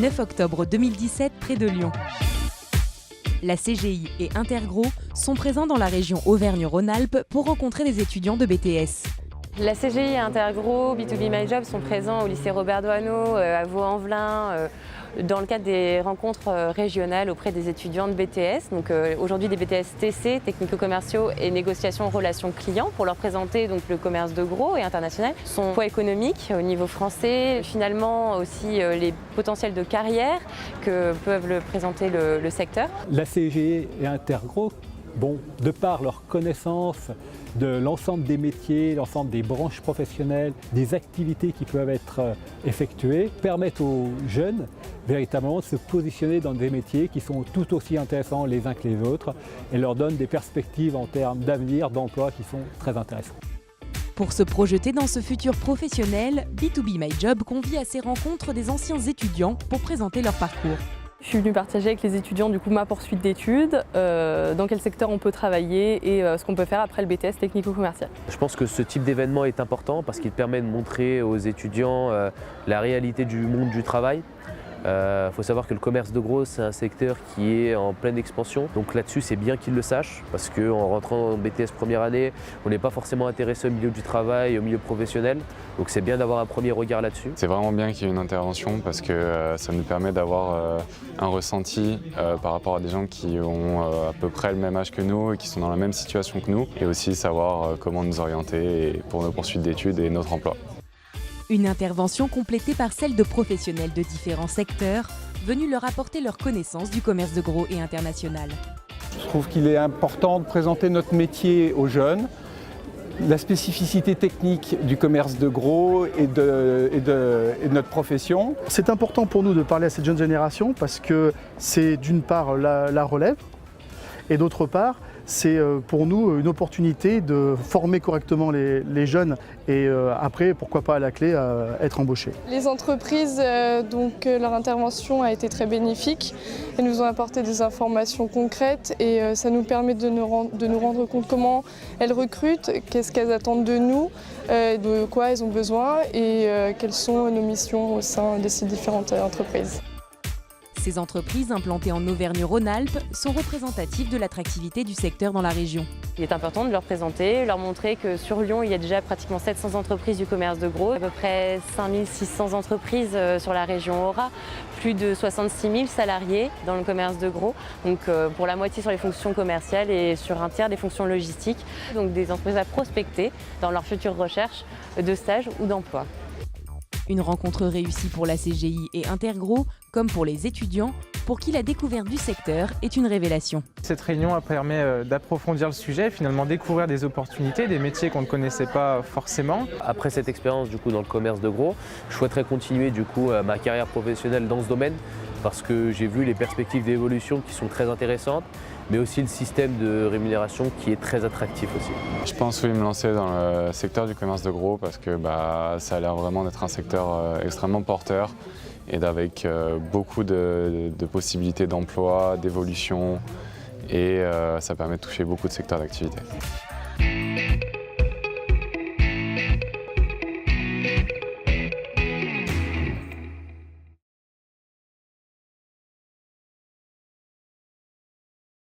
9 octobre 2017 près de Lyon. La CGI et Intergro sont présents dans la région Auvergne-Rhône-Alpes pour rencontrer des étudiants de BTS. La CGI et Intergro, B2B My Job sont présents au lycée Robert Doisneau, à Vaux-en-Velin, dans le cadre des rencontres régionales auprès des étudiants de BTS. Donc aujourd'hui des BTS TC, technico-commerciaux et négociations relations clients, pour leur présenter donc, le commerce de gros et international, son poids économique au niveau français, finalement aussi les potentiels de carrière que peuvent le présenter le secteur. La CGI et Intergro, de par leur connaissance de l'ensemble des métiers, l'ensemble des branches professionnelles, des activités qui peuvent être effectuées, permettent aux jeunes véritablement de se positionner dans des métiers qui sont tout aussi intéressants les uns que les autres et leur donnent des perspectives en termes d'avenir, d'emploi qui sont très intéressantes. Pour se projeter dans ce futur professionnel, B2B My Job convie à ces rencontres des anciens étudiants pour présenter leur parcours. Je suis venue partager avec les étudiants ma poursuite d'études, dans quel secteur on peut travailler et ce qu'on peut faire après le BTS technico-commercial. Je pense que ce type d'événement est important parce qu'il permet de montrer aux étudiants la réalité du monde du travail. Faut savoir que le commerce de gros, c'est un secteur qui est en pleine expansion. Donc là-dessus, c'est bien qu'ils le sachent parce qu'en rentrant en BTS première année, on n'est pas forcément intéressé au milieu du travail, au milieu professionnel. Donc c'est bien d'avoir un premier regard là-dessus. C'est vraiment bien qu'il y ait une intervention parce que ça nous permet d'avoir un ressenti par rapport à des gens qui ont à peu près le même âge que nous et qui sont dans la même situation que nous. Et aussi savoir comment nous orienter pour nos poursuites d'études et notre emploi. Une intervention complétée par celle de professionnels de différents secteurs, venus leur apporter leur connaissance du commerce de gros et international. Je trouve qu'il est important de présenter notre métier aux jeunes, la spécificité technique du commerce de gros et de notre profession. C'est important pour nous de parler à cette jeune génération parce que c'est d'une part la relève et d'autre part, c'est pour nous une opportunité de former correctement les jeunes et après, pourquoi pas à la clé, être embauchés. Les entreprises, leur intervention a été très bénéfique. Elles nous ont apporté des informations concrètes et ça nous permet de nous rendre compte comment elles recrutent, qu'est-ce qu'elles attendent de nous, de quoi elles ont besoin et quelles sont nos missions au sein de ces différentes entreprises. Ces entreprises implantées en Auvergne-Rhône-Alpes sont représentatives de l'attractivité du secteur dans la région. Il est important de leur présenter, leur montrer que sur Lyon, il y a déjà pratiquement 700 entreprises du commerce de gros, à peu près 5600 entreprises sur la région Aura, plus de 66 000 salariés dans le commerce de gros, donc pour la moitié sur les fonctions commerciales et sur un tiers des fonctions logistiques, donc des entreprises à prospecter dans leur future recherche de stage ou d'emploi. Une rencontre réussie pour la CGI et Intergro, comme pour les étudiants, pour qui la découverte du secteur est une révélation. Cette réunion permet d'approfondir le sujet, finalement découvrir des opportunités, des métiers qu'on ne connaissait pas forcément. Après cette expérience dans le commerce de gros, je souhaiterais continuer ma carrière professionnelle dans ce domaine parce que j'ai vu les perspectives d'évolution qui sont très intéressantes, mais aussi le système de rémunération qui est très attractif aussi. Je pense me lancer dans le secteur du commerce de gros parce que ça a l'air vraiment d'être un secteur extrêmement porteur et avec beaucoup de possibilités d'emploi, d'évolution et ça permet de toucher beaucoup de secteurs d'activité.